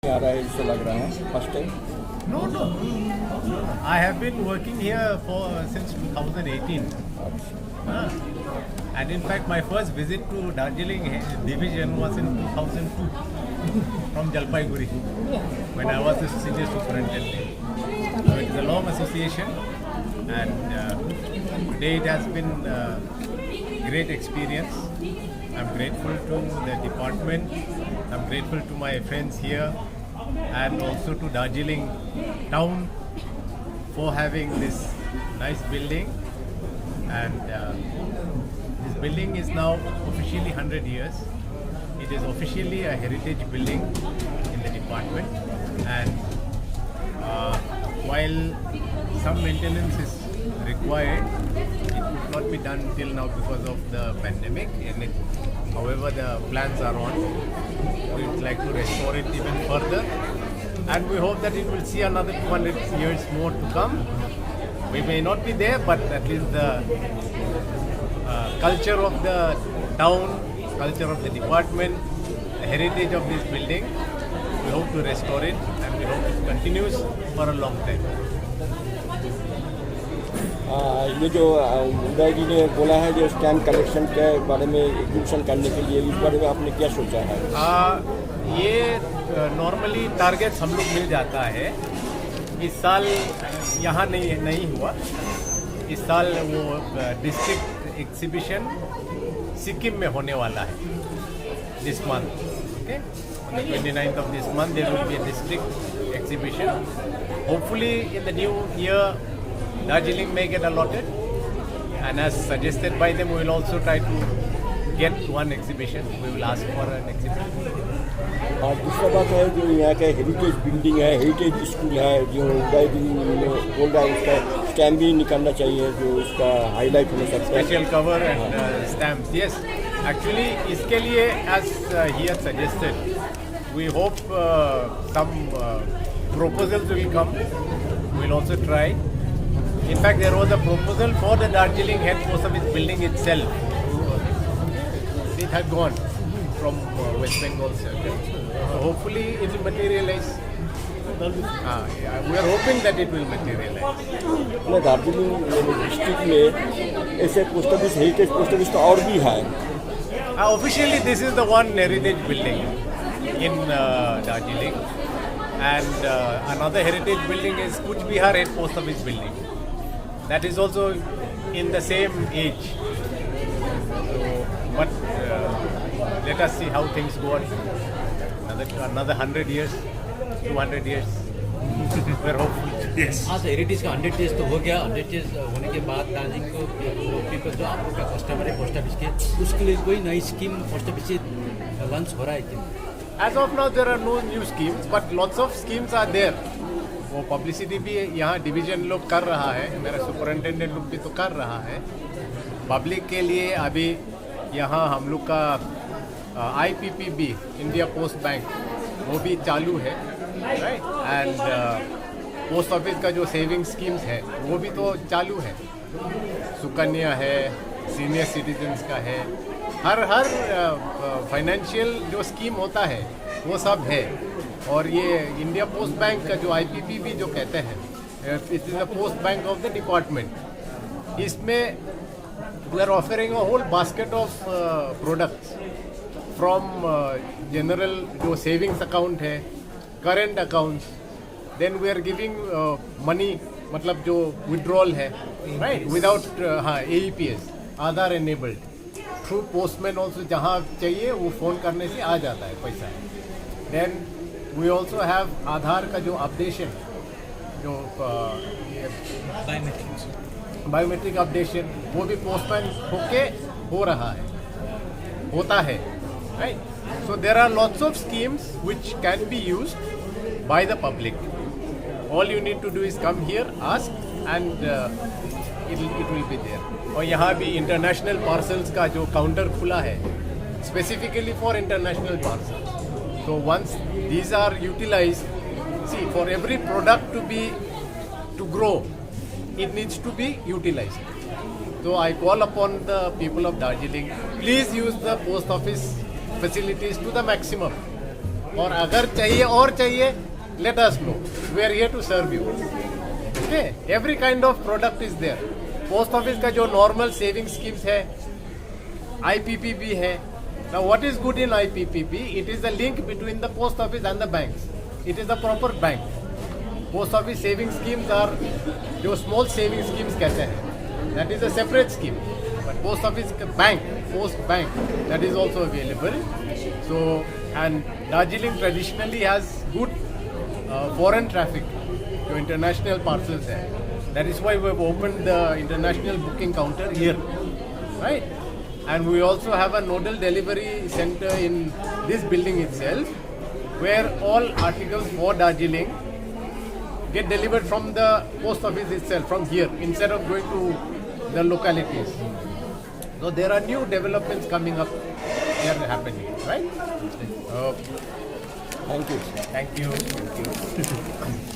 आ रहा है इससे लग रहा है first time. No, no. I have been working here since 2018. And in fact, my first visit to Darjeeling division was in 2002 from Jalpaiguri when I was the senior superintendent. So it is a long association, and today it has been great experience. I'm grateful to the department. I'm grateful to my friends here, and also to Darjeeling town for having this nice building. And this building is now officially 100 years. It is officially a heritage building in the department, and while some maintenance is required, it could not be done till now because of the pandemic. However, the plans are on. We would like to restore it even further, and we hope that it will see another 200 years more to come. We may not be there, but at least the culture of the town, culture of the department, the heritage of this building, we hope to restore it, and we hope it continues for a long time. ये जो उदय जी ने बोला है जो stamp collection के बारे में exhibition करने के लिए, इस बारे में आपने क्या सोचा है? ये नॉर्मली टारगेट्स हम लोग मिल जाता है। इस साल यहाँ नहीं हुआ। इस साल वो डिस्ट्रिक्ट एग्जीबिशन सिक्किम में होने वाला है this month. Okay, on the 29th of this month there will be a district exhibition. Hopefully in the new year Darjeeling may get allotted, and as suggested by them, we will also try to get one exhibition. We will ask for an exhibition. और दूसरा बात है जो यहाँ का heritage building है, heritage school है, जो उदय जी बोल रहा है उसका स्टैम्प भी निकालना चाहिए, जो उसका हाईलाइट होना सकता है। Special cover and stamp. Yes, actually इसके लिए as he has suggested, we hope some proposals will come. We will also try. In fact, there was a proposal for the Darjeeling head post office building itself. It had gone from West Bengal circuit. So hopefully it will materialize. We are hoping that it will materialize. Darjeeling district में ऐसे post office, heritage post office तो और भी है। Officially, this is the one heritage building in Darjeeling, and another heritage building is Kuch Bihar head post office building. That is also in the same age. So, but let us see how things go on. Another 100 years, 200 years. We are hopeful. Yes. हाँ sir, heritage का 100 days तो हो गया। 100 days होने के बाद दार्जिलिंग को people जो आप लोग का कस्टमर है पोस्ट ऑफिस के, उसके लिए कोई नई स्कीम पोस्ट ऑफिस से लॉन्च हो रहा है क्या? As of now, there are no new schemes, but lots of schemes are there. वो पब्लिसिटी भी यहाँ डिवीजन लोग कर रहा है, मेरा सुपरिटेंडेंट लोग भी तो कर रहा है पब्लिक के लिए। अभी यहाँ हम लोग का IPPB इंडिया पोस्ट बैंक वो भी चालू है, राइट, एंड पोस्ट ऑफिस का जो सेविंग स्कीम्स है वो भी तो चालू है। सुकन्या है, सीनियर सिटीजन्स का है, हर फाइनेंशियल जो स्कीम होता है वो सब है। और ये इंडिया पोस्ट बैंक का जो IPPB जो कहते हैं, it is the post bank of the department. इसमें we are offering a whole basket of products from general जो सेविंग्स अकाउंट है, current accounts, then we are giving money, मतलब जो विड्रॉल है, right, without AEPS, Aadhaar enabled, through postman also, जहाँ चाहिए वो phone करने से आ जाता है पैसा। देन वी ऑल्सो हैव आधार का जो अपडेशन, जो बायोमेट्रिक अपडेशन, वो भी पोस्टमैन होके हो रहा है, होता है, right. So there are lots of schemes which can be used by the public. All you need to do is come here, ask, and it will be there. और यहाँ भी इंटरनेशनल पार्सल्स का जो काउंटर खुला है specifically for international parcels. So once these are utilized, see, for every product to grow, it needs to be utilized. So I call upon the people of Darjeeling, please use the post office facilities to the maximum. और अगर चाहिए और चाहिए, let us know. We are here to serve you. Okay? Every kind of product is there. Post office का जो normal saving schemes है, IPP भी है. Now what is good in IPPB? It is the link between the post office and the banks. It is the proper bank. Post office saving schemes are जो small saving schemes कहते हैं. That is a separate scheme. But post office bank, post bank, that is also available. So, and Darjeeling traditionally has good foreign traffic to international parcels there. That is why we have opened the international booking counter here, right? And we also have a nodal delivery center in this building itself, where all articles for Darjeeling get delivered from the post office itself, from here, instead of going to the localities. So there are new developments coming up here happening, right? Thank you. Thank you.